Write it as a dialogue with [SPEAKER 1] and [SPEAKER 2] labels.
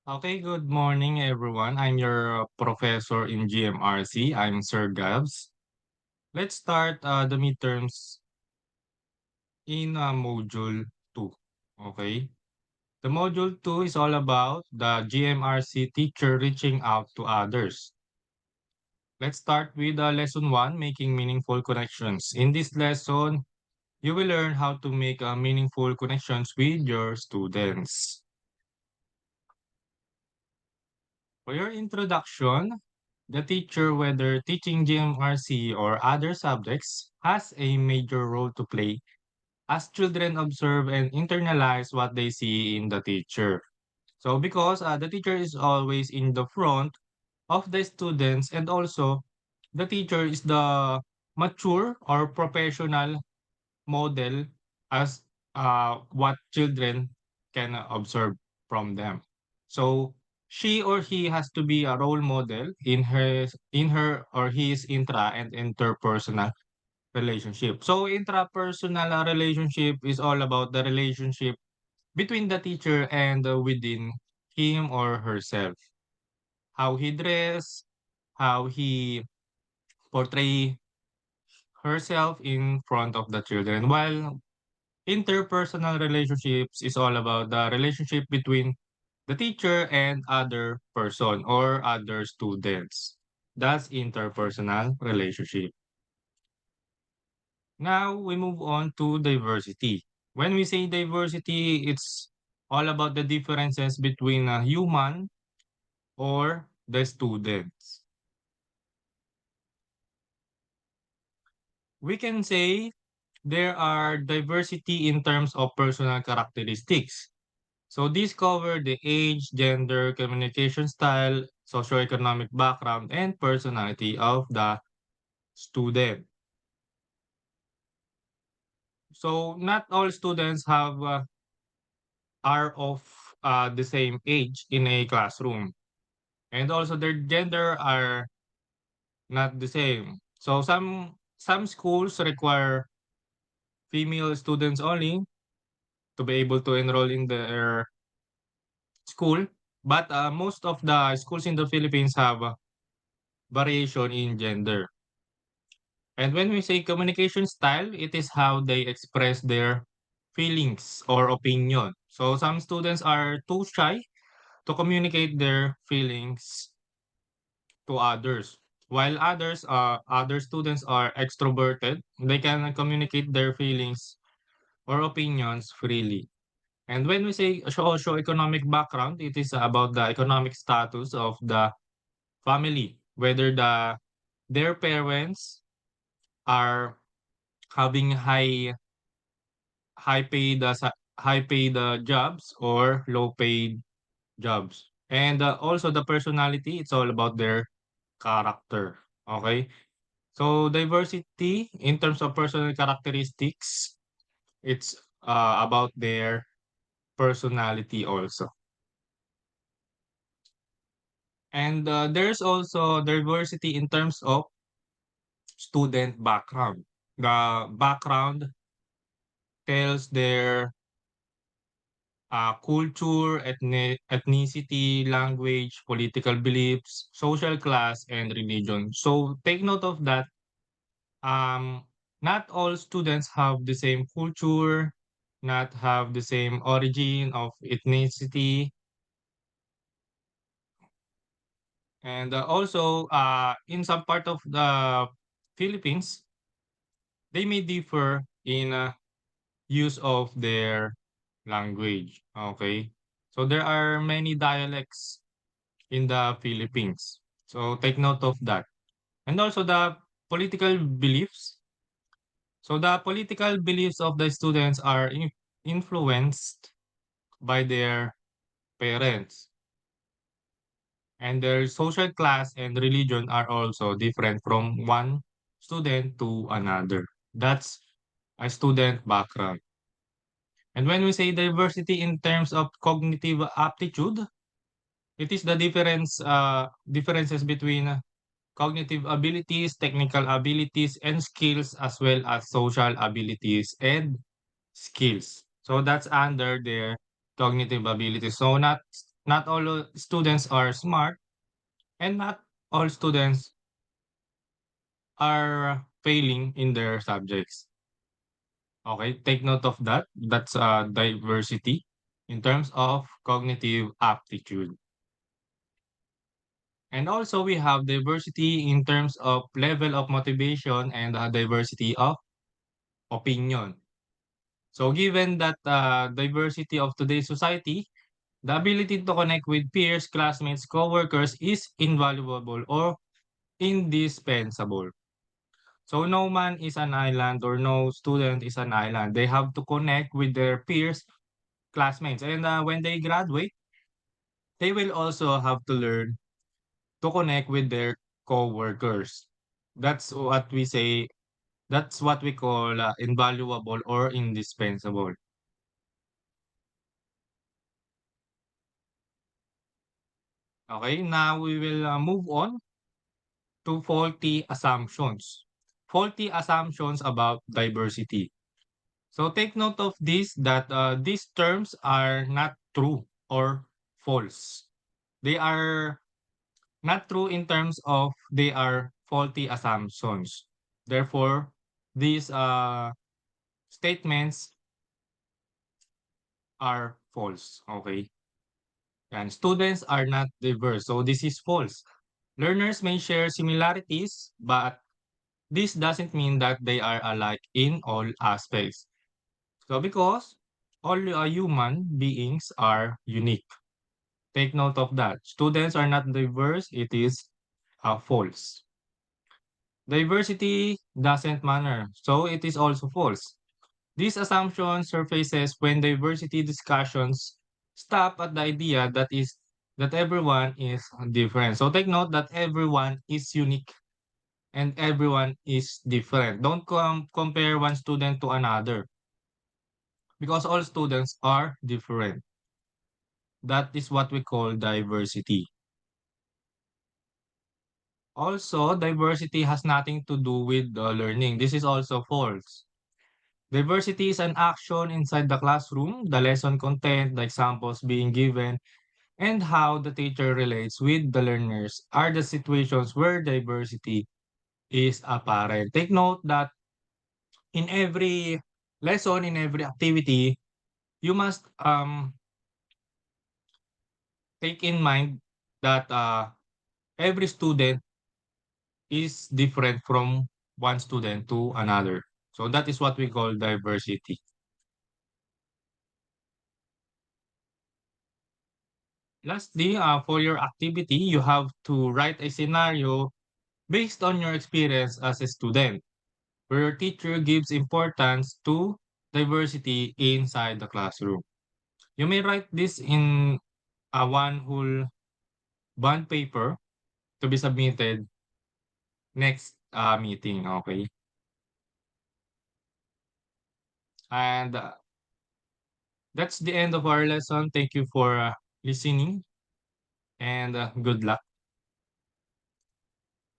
[SPEAKER 1] Okay, good morning, everyone. I'm your professor in GMRC. I'm Sir Gabs. Let's start the midterms in module 2. Okay. The module 2 is all about the GMRC teacher reaching out to others. Let's start with lesson 1, making meaningful connections. In this lesson, you will learn how to make meaningful connections with your students. For your introduction, the teacher, whether teaching GMRC or other subjects, has a major role to play as children observe and internalize what they see in the teacher. So, because the teacher is always in the front of the students, and also the teacher is the mature or professional model as what children can observe from them. So she or he has to be a role model in her or his intra and interpersonal relationship. So intrapersonal relationship is all about the relationship between the teacher and within him or herself. How he dress, how he portray herself in front of the children. While interpersonal relationships is all about the relationship between the teacher and other person or other students. That's interpersonal relationship. Now we move on to diversity. When we say diversity, it's all about the differences between a human or the students. We can say there are diversity in terms of personal characteristics. So these cover the age, gender, communication style, socioeconomic background, and personality of the student. So not all students are of the same age in a classroom, and also their gender are not the same. So some schools require female students only to be able to enroll in their school, but most of the schools in the Philippines have variation in gender. And when we say communication style, it is how they express their feelings or opinion. So some students are too shy to communicate their feelings to others, while other students are extroverted. They can communicate their feelings or opinions freely. And when we say socio-economic background, it is about the economic status of the family, whether their parents are having high paid jobs or low paid jobs. And also the personality, it's all about their character. Okay? So diversity in terms of personal characteristics, it's about their personality also. And there's also diversity in terms of student background. The background tells their culture, ethnicity, language, political beliefs, social class, and religion. So take note of that. Um, Not all students have the same culture, not have the same origin of ethnicity, and also in some part of the Philippines, they may differ in use of their language. Okay, so there are many dialects in the Philippines. So take note of that. And also the political beliefs. So the political beliefs of the students are influenced by their parents. And their social class and religion are also different from one student to another. That's a student background. And when we say diversity in terms of cognitive aptitude, it is the differences between cognitive abilities, technical abilities, and skills, as well as social abilities and skills. So that's under their cognitive abilities. So Not all students are smart, and not all students are failing in their subjects. Okay, take note of that. That's diversity in terms of cognitive aptitude. And also, we have diversity in terms of level of motivation and diversity of opinion. So, given that diversity of today's society, the ability to connect with peers, classmates, coworkers is invaluable or indispensable. So, no man is an island or no student is an island. They have to connect with their peers, classmates. And when they graduate, they will also have to learn to connect with their co-workers. That's what we say, that's what we call invaluable or indispensable. Okay, now we will move on to faulty assumptions. Faulty assumptions about diversity. So take note of this that these terms are not true or false. They are not true in terms of they are faulty assumptions. Therefore, these statements are false. Okay. And students are not diverse. So this is false. Learners may share similarities, but this doesn't mean that they are alike in all aspects. So because all human beings are unique. Take note of that. Students are not diverse. It is false. Diversity doesn't matter. So it is also false. This assumption surfaces when diversity discussions stop at the idea that everyone is different. So take note that everyone is unique and everyone is different. Don't compare one student to another because all students are different. That is what we call diversity. Also, diversity has nothing to do with learning. This is also false. Diversity is an action inside the classroom, the lesson content, the examples being given, and how the teacher relates with the learners are the situations where diversity is apparent. Take note that in every lesson, in every activity, you must take in mind that every student is different from one student to another. So that is what we call diversity. Lastly, for your activity, you have to write a scenario based on your experience as a student, where your teacher gives importance to diversity inside the classroom. You may write this in a one whole bond paper to be submitted next meeting, okay? And that's the end of our lesson. Thank you for listening and good luck.